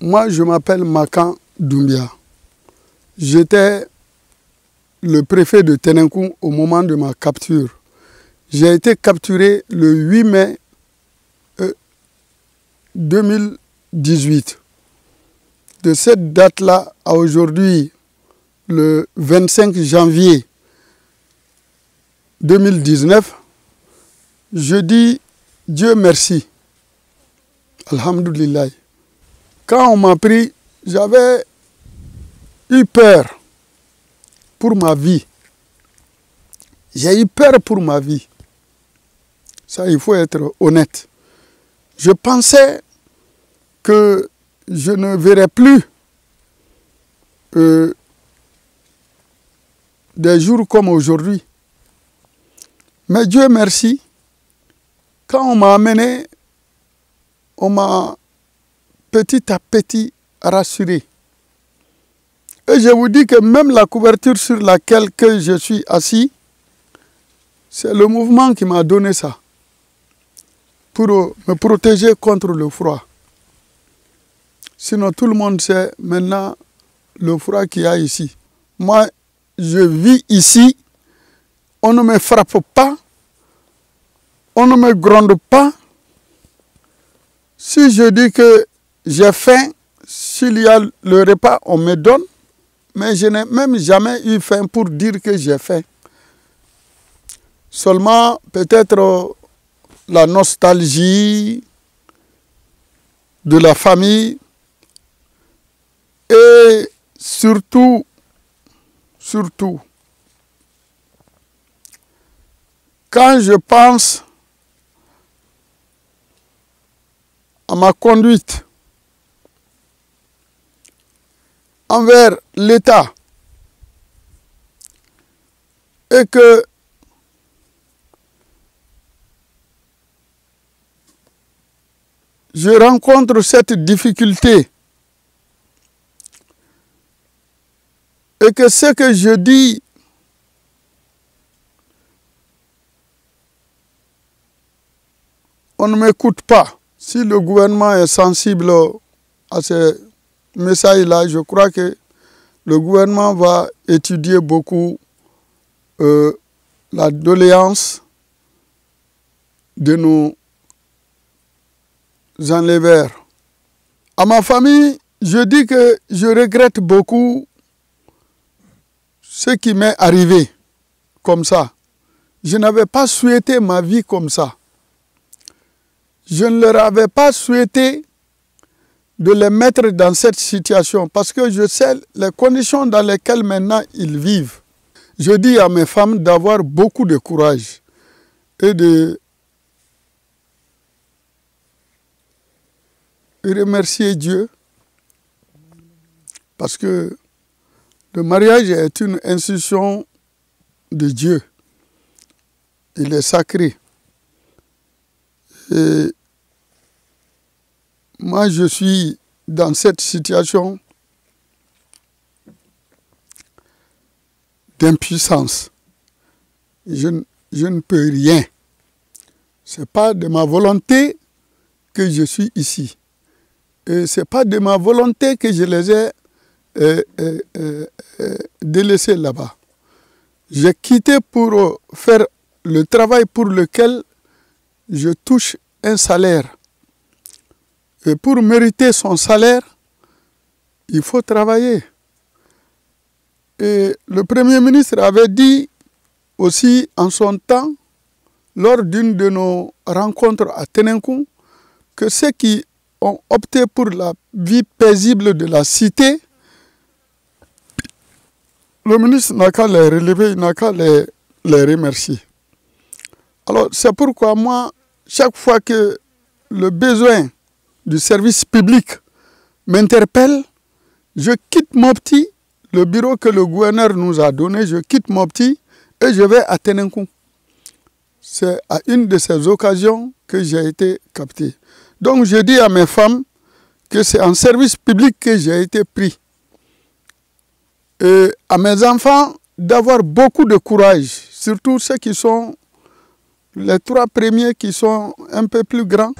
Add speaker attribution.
Speaker 1: Moi, je m'appelle Makan Doumbia. J'étais le préfet de Ténékoun au moment de ma capture. J'ai été capturé le 8 mai 2018. De cette date-là à aujourd'hui, le 25 janvier 2019, je dis Dieu merci. Alhamdulillah. Quand on m'a pris, j'avais eu peur pour ma vie. J'ai eu peur pour ma vie. Ça, il faut être honnête. Je pensais que je ne verrais plus des jours comme aujourd'hui. Mais Dieu merci, quand on m'a amené, on m'a petit à petit rassuré. Et je vous dis que même la couverture sur laquelle que je suis assis, c'est le mouvement qui m'a donné ça, pour me protéger contre le froid. Sinon, tout le monde sait maintenant le froid qu'il y a ici. Moi, je vis ici, on ne me frappe pas, on ne me gronde pas. Si je dis que j'ai faim, s'il y a le repas, on me donne, mais je n'ai même jamais eu faim pour dire que j'ai faim. Seulement, peut-être la nostalgie de la famille et surtout, quand je pense à ma conduite envers l'État et que je rencontre cette difficulté et que ce que je dis on ne m'écoute pas. Si le gouvernement est sensible à ces messages-là, je crois que le gouvernement va étudier beaucoup la doléance de nos enlèveurs. À ma famille, je dis que je regrette beaucoup ce qui m'est arrivé comme ça. Je n'avais pas souhaité ma vie comme ça. Je ne leur avais pas souhaité de les mettre dans cette situation parce que je sais les conditions dans lesquelles maintenant ils vivent. Je dis à mes femmes d'avoir beaucoup de courage et de remercier Dieu parce que le mariage est une institution de Dieu. Il est sacré. Et moi, je suis dans cette situation d'impuissance. Je ne peux rien. Ce n'est pas de ma volonté que je suis ici. Et ce n'est pas de ma volonté que je les ai délaissés là-bas. J'ai quitté pour faire le travail pour lequel je touche un salaire. Et pour mériter son salaire, il faut travailler. Et le Premier ministre avait dit aussi en son temps, lors d'une de nos rencontres à Ténékoun, que ceux qui ont opté pour la vie paisible de la cité, le ministre n'a qu'à les relever, il n'a qu'à les remercier. Alors c'est pourquoi moi, chaque fois que le besoin du service public m'interpelle, je quitte Mopti, le bureau que le gouverneur nous a donné, je quitte Mopti et je vais à Ténékoun. C'est à une de ces occasions que j'ai été capté. Donc je dis à mes femmes que c'est en service public que j'ai été pris. Et à mes enfants d'avoir beaucoup de courage, surtout ceux qui sont les 3 premiers qui sont un peu plus grands.